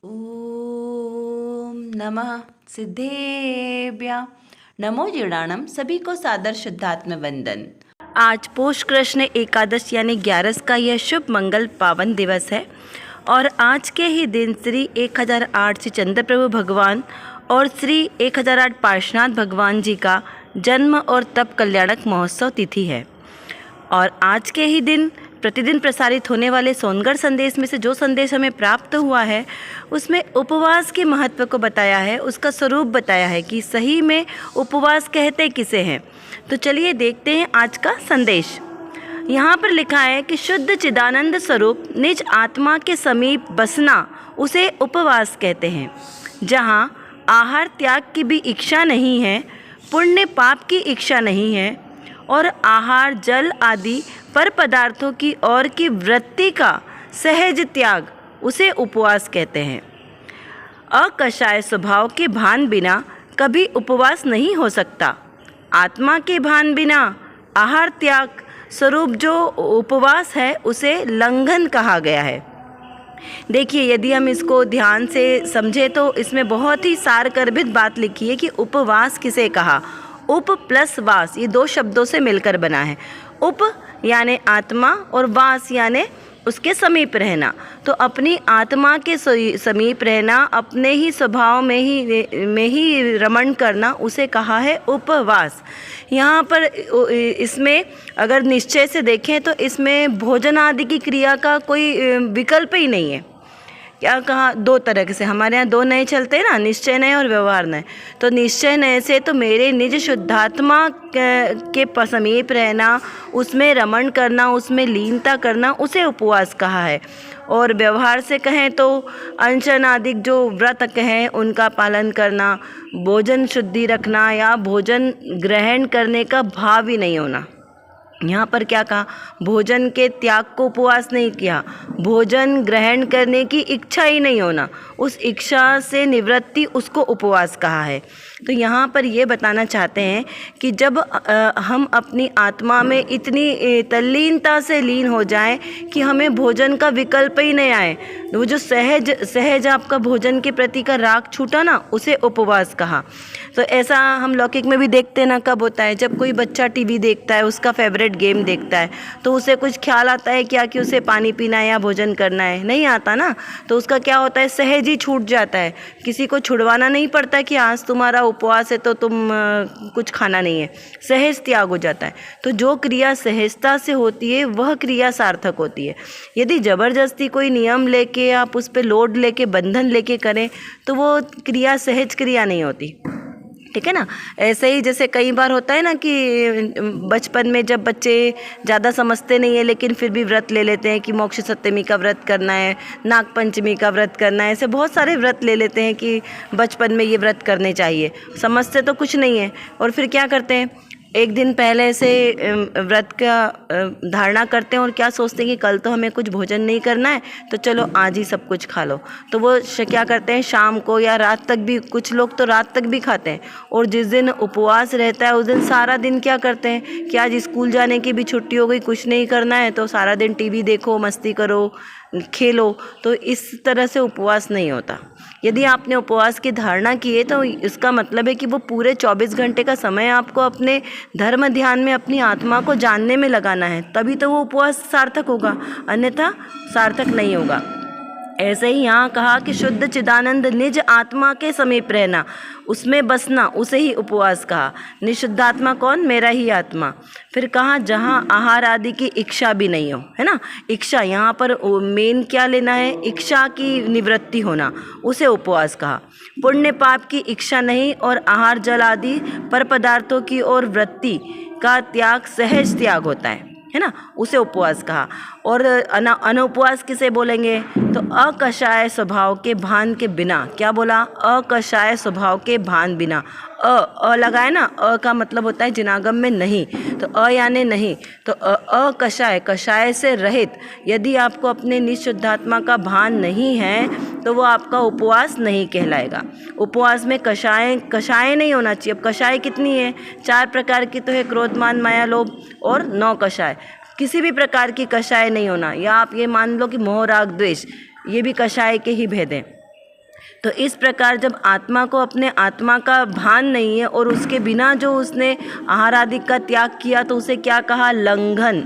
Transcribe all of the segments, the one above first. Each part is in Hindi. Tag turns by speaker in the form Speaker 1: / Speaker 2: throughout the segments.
Speaker 1: ओम नमः सिद्धेभ्य नमो जीर्णाणम। सभी को सादर शुद्धात्म वंदन। आज पोष कृष्ण एकादश यानी 11 का यह शुभ मंगल पावन दिवस है और आज के ही दिन श्री 1008 श्री चंद्र प्रभु भगवान और श्री 1008 पार्श्वनाथ भगवान जी का जन्म और तप कल्याणक महोत्सव तिथि है। और आज के ही दिन प्रतिदिन प्रसारित होने वाले सोनगढ़ संदेश में से जो संदेश हमें प्राप्त हुआ है उसमें उपवास के महत्व को बताया है, उसका स्वरूप बताया है कि सही में उपवास कहते किसे हैं। तो चलिए देखते हैं आज का संदेश। यहाँ पर लिखा है कि शुद्ध चिदानंद स्वरूप निज आत्मा के समीप बसना उसे उपवास कहते हैं। जहाँ आहार त्याग की भी इच्छा नहीं है, पुण्य पाप की इच्छा नहीं है और आहार जल आदि पर पदार्थों की ओर की वृत्ति का सहज त्याग उसे उपवास कहते हैं। अकषाय स्वभाव के भान बिना कभी उपवास नहीं हो सकता। आत्मा के भान बिना आहार त्याग स्वरूप जो उपवास है उसे लंघन कहा गया है। देखिए, यदि हम इसको ध्यान से समझें तो इसमें बहुत ही सारगर्भित बात लिखी है कि उपवास किसे कहा। उप प्लस वास ये दो शब्दों से मिलकर बना है। उप यानी आत्मा और वास यानी उसके समीप रहना। तो अपनी आत्मा के समीप रहना, अपने ही स्वभाव में ही रमण करना उसे कहा है उपवास। यहाँ पर इसमें अगर निश्चय से देखें तो इसमें भोजन आदि की क्रिया का कोई विकल्प ही नहीं है। क्या कहा, दो तरह से हमारे यहाँ दो नए चलते हैं ना, निश्चय नए और व्यवहार नए। तो निश्चय नए से तो मेरे निज शुद्धात्मा के समीप रहना, उसमें रमण करना, उसमें लीनता करना उसे उपवास कहा है। और व्यवहार से कहें तो अनशन आदि जो व्रत कहें उनका पालन करना, भोजन शुद्धि रखना या भोजन ग्रहण करने का भाव ही नहीं होना। यहाँ पर क्या कहा, भोजन के त्याग को उपवास नहीं किया, भोजन ग्रहण करने की इच्छा ही नहीं होना, उस इच्छा से निवृत्ति उसको उपवास कहा है। तो यहाँ पर ये बताना चाहते हैं कि जब हम अपनी आत्मा में इतनी तल्लीनता से लीन हो जाएं कि हमें भोजन का विकल्प ही नहीं आए, वो जो सहज आपका भोजन के प्रति का राग छूटा ना, उसे उपवास कहा। तो ऐसा हम लौकिक में भी देखते ना, कब होता है जब कोई बच्चा टीवी देखता है, उसका फेवरेट गेम देखता है, तो उसे कुछ ख्याल आता है क्या कि उसे पानी पीना है या भोजन करना है, नहीं आता ना। तो उसका क्या होता है, सहज ही छूट जाता है। किसी को छुड़वाना नहीं पड़ता कि आज तुम्हारा उपवास है तो तुम कुछ खाना नहीं है, सहज त्याग हो जाता है। तो जो क्रिया सहजता से होती है वह क्रिया सार्थक होती है। यदि ज़बरदस्ती कोई नियम लेके आप उस पर लोड लेके बंधन लेके करें तो वो क्रिया सहज क्रिया नहीं होती, ठीक है ना। ऐसे ही जैसे कई बार होता है ना कि बचपन में जब बच्चे ज़्यादा समझते नहीं है लेकिन फिर भी व्रत ले लेते हैं कि मोक्ष सप्तमी का व्रत करना है, नाग पंचमी का व्रत करना है, ऐसे बहुत सारे व्रत ले लेते हैं कि बचपन में ये व्रत करने चाहिए। समझते तो कुछ नहीं है और फिर क्या करते हैं, एक दिन पहले से व्रत का धारणा करते हैं और क्या सोचते हैं कि कल तो हमें कुछ भोजन नहीं करना है तो चलो आज ही सब कुछ खा लो। तो वो क्या करते हैं, शाम को या रात तक भी, कुछ लोग तो रात तक भी खाते हैं। और जिस दिन उपवास रहता है उस दिन सारा दिन क्या करते हैं कि आज स्कूल जाने की भी छुट्टी हो गई, कुछ नहीं करना है तो सारा दिन टीवी देखो, मस्ती करो, खेलो। तो इस तरह से उपवास नहीं होता। यदि आपने उपवास की धारणा की है तो इसका मतलब है कि वो पूरे 24 घंटे का समय आपको अपने धर्म ध्यान में अपनी आत्मा को जानने में लगाना है, तभी तो वो उपवास सार्थक होगा, अन्यथा सार्थक नहीं होगा। ऐसे ही यहाँ कहा कि शुद्ध चिदानंद निज आत्मा के समीप रहना, उसमें बसना उसे ही उपवास कहा। निशुद्धात्मा कौन, मेरा ही आत्मा। फिर कहा जहाँ आहार आदि की इच्छा भी नहीं हो, है ना। इच्छा यहाँ पर मेन क्या लेना है, इच्छा की निवृत्ति होना, उसे उपवास कहा। पुण्य पाप की इच्छा नहीं और आहार जल आदि पर पदार्थों की ओर वृत्ति का त्याग सहज त्याग होता है ना, उसे उपवास कहा। और अनुपवास किसे बोलेंगे, तो अकषाय स्वभाव के भान के बिना। क्या बोला, अकषाय स्वभाव के भान बिना। अ लगाए ना, अ का मतलब होता है जिनागम में नहीं, तो अ यानी नहीं, तो अकषाय, कषाय से रहित। यदि आपको अपने निशुद्धात्मा का भान नहीं है तो वो आपका उपवास नहीं कहलाएगा। उपवास में कषाय नहीं होना चाहिए। अब कषाय कितनी है, 4 प्रकार की तो है, क्रोध मान माया लोभ और 9 कषाय। किसी भी प्रकार की कषाय नहीं होना, या आप ये मान लो कि मोह राग द्वेष, ये भी कषाय के ही भेद हैं। तो इस प्रकार जब आत्मा को अपने आत्मा का भान नहीं है और उसके बिना जो उसने आहार आदि का त्याग किया तो उसे क्या कहा? लंघन।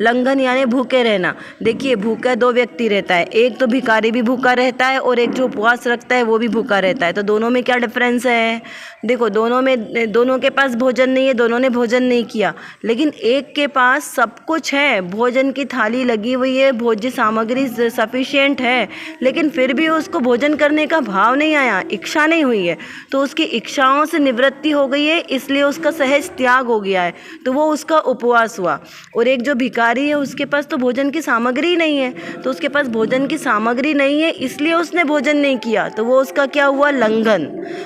Speaker 1: लंघन यानी भूखे रहना। देखिए, भूखा दो व्यक्ति रहता है, एक तो भिखारी भी भूखा रहता है और एक जो उपवास रखता है वो भी भूखा रहता है। तो दोनों में क्या डिफरेंस है? देखो, दोनों के पास भोजन नहीं है, दोनों ने भोजन नहीं किया, लेकिन एक के पास सब कुछ है, भोजन की थाली लगी हुई है, भोज्य सामग्री सफिशिएंट है, लेकिन फिर भी उसको भोजन करने का भाव नहीं आया, इच्छा नहीं हुई है, तो उसकी इच्छाओं से निवृत्ति हो गई है, इसलिए उसका सहज त्याग हो गया है, तो वो उसका उपवास हुआ। और एक जो भिखारी है उसके पास तो भोजन की सामग्री नहीं है, तो उसके पास भोजन की सामग्री नहीं है इसलिए उसने भोजन नहीं किया, तो वो उसका क्या हुआ? लंघन।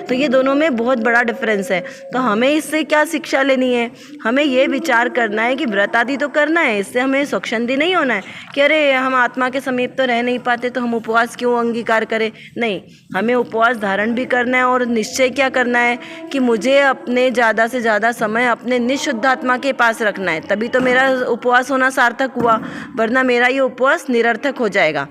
Speaker 1: तो ये दोनों में बहुत बड़ा डिफरेंस है। तो हमें इससे क्या शिक्षा लेनी है? हमें ये विचार करना है कि व्रत आदि तो करना है, इससे हमें स्वच्छंदी नहीं होना है कि अरे हम आत्मा के समीप तो रह नहीं पाते तो हम उपवास क्यों अंगीकार करें। नहीं, हमें उपवास धारण भी करना है और निश्चय क्या करना है कि मुझे अपने ज़्यादा से ज़्यादा समय अपने निःशुद्ध आत्मा के पास रखना है, तभी तो मेरा उपवास होना सार्थक हुआ, वरना मेरा ये उपवास निरर्थक हो जाएगा।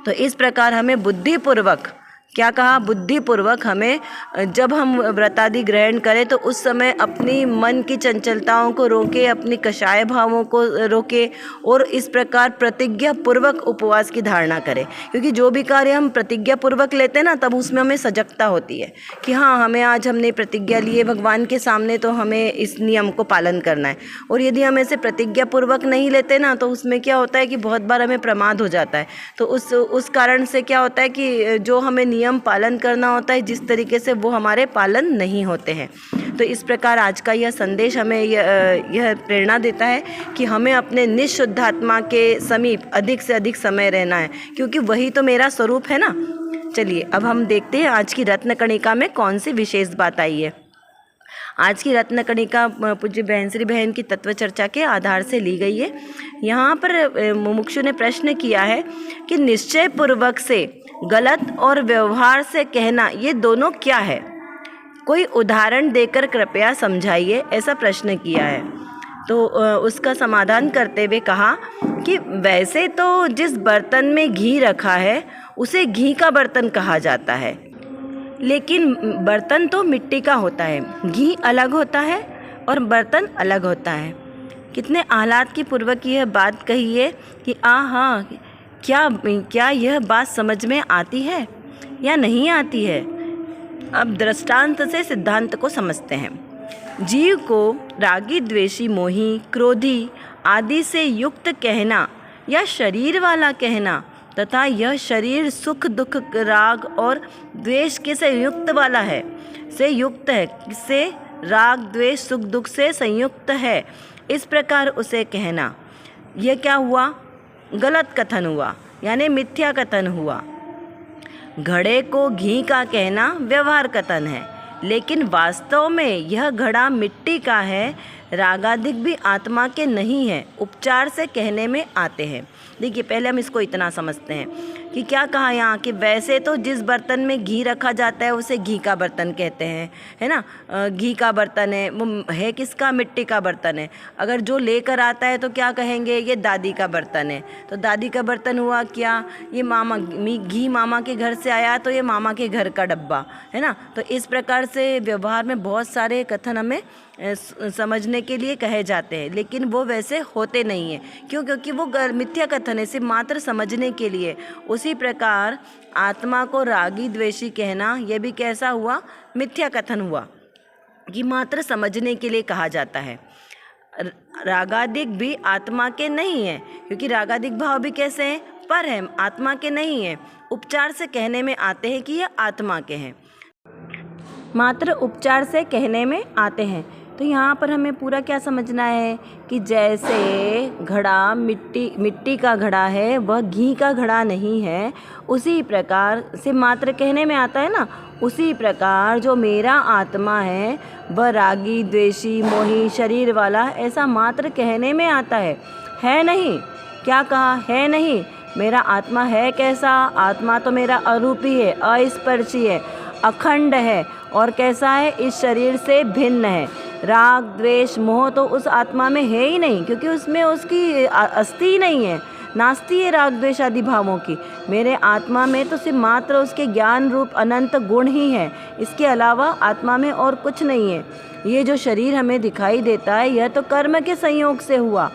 Speaker 1: तो इस प्रकार हमें बुद्धिपूर्वक, क्या कहा? बुद्धिपूर्वक हमें जब हम व्रतादि ग्रहण करें तो उस समय अपनी मन की चंचलताओं को रोके, अपनी कषाय भावों को रोके और इस प्रकार प्रतिज्ञा पूर्वक उपवास की धारणा करें। क्योंकि जो भी कार्य हम प्रतिज्ञा पूर्वक लेते हैं ना, तब उसमें हमें सजगता होती है कि हाँ, हमें आज हमने प्रतिज्ञा ली है भगवान के सामने, तो हमें इस नियम को पालन करना है। और यदि हम ऐसे प्रतिज्ञा पूर्वक नहीं लेते ना, तो उसमें क्या होता है कि बहुत बार हमें प्रमाद हो जाता है। तो उस कारण से क्या होता है कि जो हमें नियम पालन करना होता है जिस तरीके से, वो हमारे पालन नहीं होते हैं। तो इस प्रकार आज का यह संदेश हमें यह प्रेरणा देता है कि हमें अपने निःशुद्ध आत्मा के समीप अधिक से अधिक समय रहना है, क्योंकि वही तो मेरा स्वरूप है ना। चलिए अब हम देखते हैं आज की रत्न कणिका में कौन सी विशेष बात आई है। आज की रत्न कणिका पूज्य बहनश्री बहन की तत्व चर्चा के आधार से ली गई है। यहाँ पर मुमुक्षु ने प्रश्न किया है कि निश्चय पूर्वक से गलत और व्यवहार से कहना, ये दोनों क्या है? कोई उदाहरण देकर कृपया समझाइए, ऐसा प्रश्न किया है। तो उसका समाधान करते हुए कहा कि वैसे तो जिस बर्तन में घी रखा है उसे घी का बर्तन कहा जाता है, लेकिन बर्तन तो मिट्टी का होता है, घी अलग होता है और बर्तन अलग होता है। कितने आह्लाद की पूर्वक यह बात कही है कि हाँ, क्या यह बात समझ में आती है या नहीं आती है? अब दृष्टांत से सिद्धांत को समझते हैं। जीव को रागी, द्वेषी, मोही, क्रोधी आदि से युक्त कहना या शरीर वाला कहना तथा यह शरीर सुख दुख राग और द्वेष के से युक्त वाला है, से युक्त है, से राग द्वेष सुख दुख से संयुक्त है, इस प्रकार उसे कहना, यह क्या हुआ? गलत कथन हुआ, यानी मिथ्या कथन हुआ। घड़े को घी का कहना व्यवहार कथन है, लेकिन वास्तव में यह घड़ा मिट्टी का है, रागादिक भी आत्मा के नहीं है, उपचार से कहने में आते हैं। देखिए, पहले हम इसको इतना समझते हैं कि क्या कहा यहाँ कि वैसे तो जिस बर्तन में घी रखा जाता है उसे घी का बर्तन कहते हैं, है ना। घी का बर्तन है, वो है किसका? मिट्टी का बर्तन है। अगर जो लेकर आता है तो क्या कहेंगे? ये दादी का बर्तन है। तो दादी का बर्तन हुआ क्या? ये घी मामा के घर से आया तो ये मामा के घर का डब्बा, है ना। तो इस प्रकार से व्यवहार में बहुत सारे कथन हमें समझने के लिए कहे जाते हैं, लेकिन वो वैसे होते नहीं हैं। क्यों? क्योंकि वो मिथ्या कथन है, सिर्फ मात्र समझने के लिए। उसी प्रकार आत्मा को रागी द्वेषी कहना, यह भी कैसा हुआ? मिथ्या कथन हुआ कि मात्र समझने के लिए कहा जाता है। रागादिक भी आत्मा के नहीं है, क्योंकि रागादिक भाव भी कैसे हैं? पर है, आत्मा के नहीं है। उपचार से कहने में आते हैं कि यह आत्मा के हैं, मात्र उपचार से कहने में आते हैं। तो यहाँ पर हमें पूरा क्या समझना है कि जैसे घड़ा मिट्टी का घड़ा है, वह घी का घड़ा नहीं है, उसी प्रकार से मात्र कहने में आता है ना, उसी प्रकार जो मेरा आत्मा है वह रागी द्वेषी मोही शरीर वाला, ऐसा मात्र कहने में आता है नहीं। क्या कहा? है नहीं। मेरा आत्मा है कैसा? आत्मा तो मेरा अरूपी है, अस्पर्शी है, अखंड है और कैसा है? इस शरीर से भिन्न है। राग द्वेष मोह तो उस आत्मा में है ही नहीं, क्योंकि उसमें उसकी अस्थि ही नहीं है। नास्ति ये राग द्वेष आदि भावों की। मेरे आत्मा में तो सिर्फ मात्र उसके ज्ञान रूप अनंत गुण ही है, इसके अलावा आत्मा में और कुछ नहीं है। ये जो शरीर हमें दिखाई देता है यह तो कर्म के संयोग से हुआ,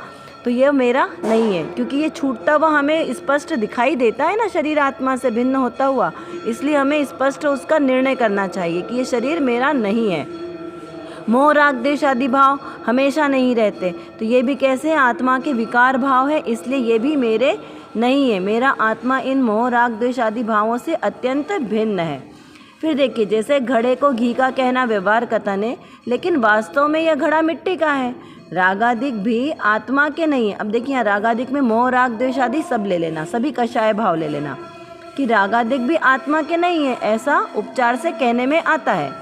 Speaker 1: तो यह मेरा नहीं है, क्योंकि ये छूटता हुआ हमें स्पष्ट दिखाई देता है ना, शरीर आत्मा से भिन्न होता हुआ, इसलिए हमें स्पष्ट उसका निर्णय करना चाहिए कि ये शरीर मेरा नहीं है। मोह राग द्वेष आदि भाव हमेशा नहीं रहते, तो ये भी कैसे आत्मा के विकार भाव है, इसलिए ये भी मेरे नहीं है। मेरा आत्मा इन मोह राग द्वेष आदि भावों से अत्यंत भिन्न है। फिर देखिए, जैसे घड़े को घी का कहना व्यवहार कथन है, लेकिन वास्तव में यह घड़ा मिट्टी का है। रागादिक भी आत्मा के नहीं है। अब देखिए, रागादिक में मोह राग द्वेष आदि सब ले लेना, सभी कषाय भाव ले लेना कि रागादिक भी आत्मा के नहीं है, ऐसा उपचार से कहने में आता है।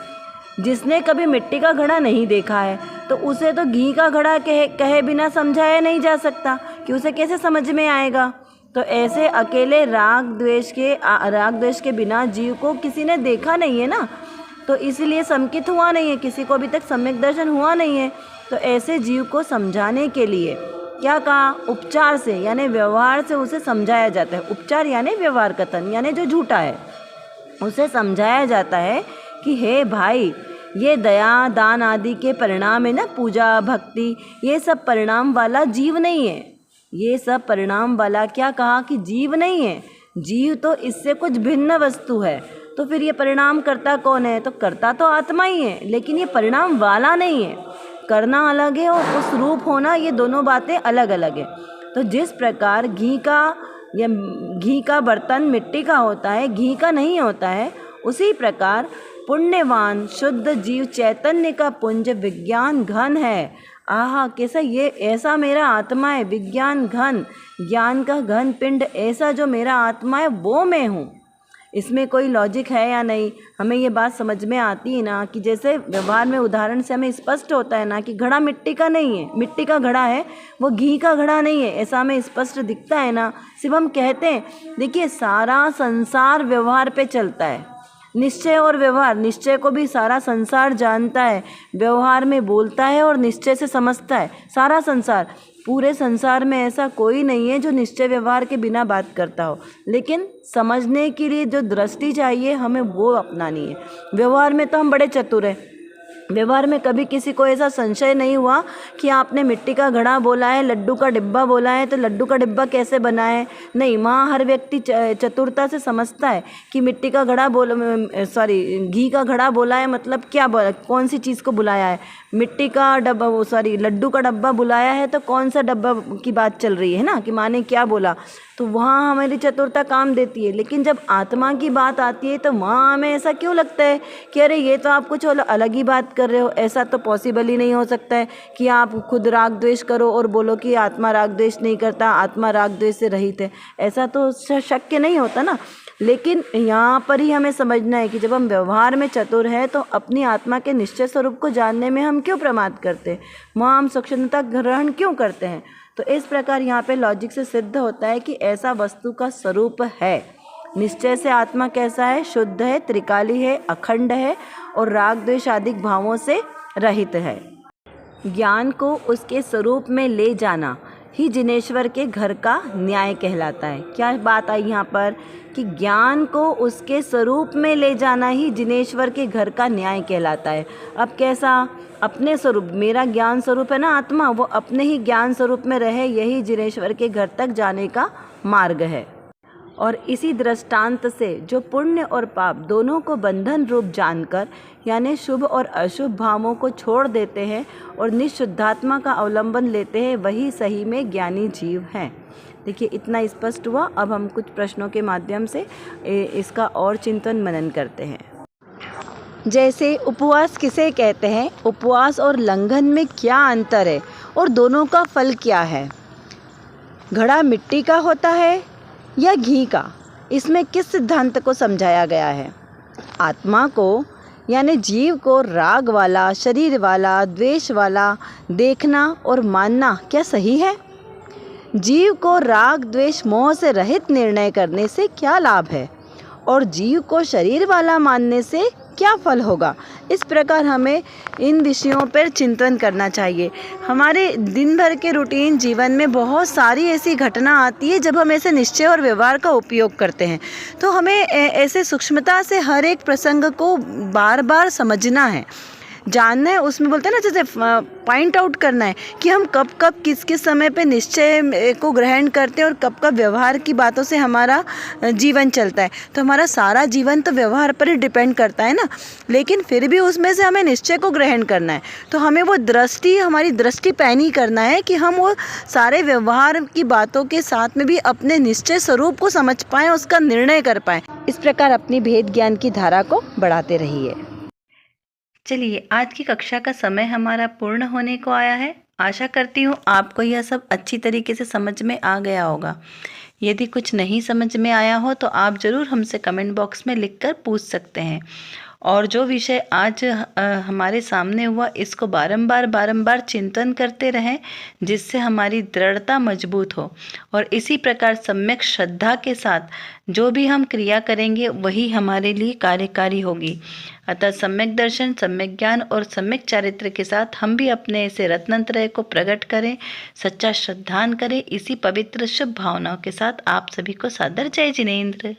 Speaker 1: जिसने कभी मिट्टी का घड़ा नहीं देखा है तो उसे तो घी का घड़ा कहे बिना समझाया नहीं जा सकता कि उसे कैसे समझ में आएगा। तो ऐसे अकेले राग द्वेष के बिना जीव को किसी ने देखा नहीं है ना, तो इसीलिए संकित हुआ नहीं है, किसी को अभी तक सम्यक दर्शन हुआ नहीं है। तो ऐसे जीव को समझाने के लिए क्या कहा, उपचार से यानी व्यवहार से उसे समझाया जाता है। उपचार यानी व्यवहार कथन, यानी जो झूठा है उसे समझाया जाता है कि हे भाई, ये दया दान आदि के परिणाम है ना, पूजा भक्ति, ये सब परिणाम वाला जीव नहीं है। ये सब परिणाम वाला क्या कहा कि जीव नहीं है, जीव तो इससे कुछ भिन्न वस्तु है। तो फिर ये परिणाम करता कौन है, तो करता तो आत्मा ही है, लेकिन ये परिणाम वाला नहीं है। करना अलग है और उस रूप होना, ये दोनों बातें अलग अलग है। तो जिस प्रकार घी का बर्तन मिट्टी का होता है, घी का नहीं होता है, उसी प्रकार पुण्यवान शुद्ध जीव चैतन्य का पुंज विज्ञान घन है। आहा, कैसा ये ऐसा मेरा आत्मा है, विज्ञान घन, ज्ञान का घन पिंड, ऐसा जो मेरा आत्मा है वो मैं हूँ। इसमें कोई लॉजिक है या नहीं, हमें ये बात समझ में आती है ना, कि जैसे व्यवहार में उदाहरण से हमें स्पष्ट होता है ना कि घड़ा मिट्टी का नहीं है, मिट्टी का घड़ा है, वो घी का घड़ा नहीं है, ऐसा हमें स्पष्ट दिखता है ना। सिर्फ हम कहते हैं, देखिए सारा संसार व्यवहार पे चलता है, निश्चय और व्यवहार, निश्चय को भी सारा संसार जानता है, व्यवहार में बोलता है और निश्चय से समझता है। सारा संसार, पूरे संसार में ऐसा कोई नहीं है जो निश्चय व्यवहार के बिना बात करता हो, लेकिन समझने के लिए जो दृष्टि चाहिए हमें वो अपनानी है। व्यवहार में तो हम बड़े चतुर हैं, व्यवहार में कभी किसी को ऐसा संशय नहीं हुआ कि आपने मिट्टी का घड़ा बोला है, लड्डू का डिब्बा बोला है, तो लड्डू का डिब्बा कैसे बना है, नहीं। वहाँ हर व्यक्ति चतुरता से समझता है कि मिट्टी का घड़ा घी का घड़ा बोला है, मतलब क्या बोला, कौन सी चीज़ को बुलाया है। मिट्टी का डब्बा लड्डू का डब्बा बुलाया है तो कौन सा डब्बा की बात चल रही है ना, कि माने क्या बोला, तो वहाँ हमारी चतुरता काम देती है। लेकिन जब आत्मा की बात आती है तो वहाँ हमें ऐसा क्यों लगता है कि अरे ये तो आप कुछ अलग ही बात कर रहे हो, ऐसा तो पॉसिबल ही नहीं हो सकता है कि आप खुद राग द्वेष करो और बोलो कि आत्मा राग द्वेष नहीं करता, आत्मा राग द्वेष से रहित है, ऐसा तो शक्य नहीं होता ना। लेकिन यहाँ पर ही हमें समझना है कि जब हम व्यवहार में चतुर हैं तो अपनी आत्मा के निश्चय स्वरूप को जानने में हम क्यों प्रमाद करते हैं, वहाँ हम सूक्ष्मता ग्रहण क्यों करते हैं। तो इस प्रकार यहाँ पे लॉजिक से सिद्ध होता है कि ऐसा वस्तु का स्वरूप है। निश्चय से आत्मा कैसा है, शुद्ध है, त्रिकाली है, अखंड है और राग द्वेष आदि भावों से रहित है। ज्ञान को उसके स्वरूप में ले जाना ही जिनेश्वर के घर का न्याय कहलाता है। क्या बात आई यहाँ पर कि ज्ञान को उसके स्वरूप में ले जाना ही जिनेश्वर के घर का न्याय कहलाता है। अब कैसा, अपने स्वरूप, मेरा ज्ञान स्वरूप है ना आत्मा, वो अपने ही ज्ञान स्वरूप में रहे, यही जिनेश्वर के घर तक जाने का मार्ग है। और इसी दृष्टांत से जो पुण्य और पाप दोनों को बंधन रूप जानकर, यानी शुभ और अशुभ भावों को छोड़ देते हैं और निशुद्धात्मा का अवलंबन लेते हैं, वही सही में ज्ञानी जीव हैं। देखिए, इतना स्पष्ट हुआ। अब हम कुछ प्रश्नों के माध्यम से इसका और चिंतन मनन करते हैं। जैसे उपवास किसे कहते हैं, उपवास और लंघन में क्या अंतर है और दोनों का फल क्या है। घड़ा मिट्टी का होता है या घी का, इसमें किस सिद्धांत को समझाया गया है। आत्मा को यानी जीव को राग वाला, शरीर वाला, द्वेष वाला देखना और मानना क्या सही है। जीव को राग द्वेष मोह से रहित निर्णय करने से क्या लाभ है और जीव को शरीर वाला मानने से क्या फल होगा। इस प्रकार हमें इन विषयों पर चिंतन करना चाहिए। हमारे दिन भर के रूटीन जीवन में बहुत सारी ऐसी घटना आती है जब हम ऐसे निश्चय और व्यवहार का उपयोग करते हैं, तो हमें ऐसे सूक्ष्मता से हर एक प्रसंग को बार बार समझना है, जानना है। उसमें बोलते हैं ना, जैसे पॉइंट आउट करना है कि हम कब कब किस किस समय पे निश्चय को ग्रहण करते हैं और कब कब व्यवहार की बातों से हमारा जीवन चलता है। तो हमारा सारा जीवन तो व्यवहार पर ही डिपेंड करता है ना, लेकिन फिर भी उसमें से हमें निश्चय को ग्रहण करना है। तो हमें वो हमारी दृष्टि पैनी करना है कि हम वो सारे व्यवहार की बातों के साथ में भी अपने निश्चय स्वरूप को समझ पाएँ, उसका निर्णय कर पाएँ। इस प्रकार अपनी भेद ज्ञान की धारा को बढ़ाते रहिए। चलिए, आज की कक्षा का समय हमारा पूर्ण होने को आया है। आशा करती हूँ आपको यह सब अच्छी तरीके से समझ में आ गया होगा। यदि कुछ नहीं समझ में आया हो तो आप ज़रूर हमसे कमेंट बॉक्स में लिखकर पूछ सकते हैं। और जो विषय आज हमारे सामने हुआ, इसको बारंबार चिंतन करते रहें, जिससे हमारी दृढ़ता मजबूत हो। और इसी प्रकार सम्यक श्रद्धा के साथ जो भी हम क्रिया करेंगे वही हमारे लिए कार्यकारी होगी। अतः सम्यक दर्शन, सम्यक ज्ञान और सम्यक चारित्र के साथ हम भी अपने ऐसे रत्नत्रय को प्रकट करें, सच्चा श्रद्धान करें। इसी पवित्र शुभ भावनाओं के साथ आप सभी को सादर जय जिनेंद्र।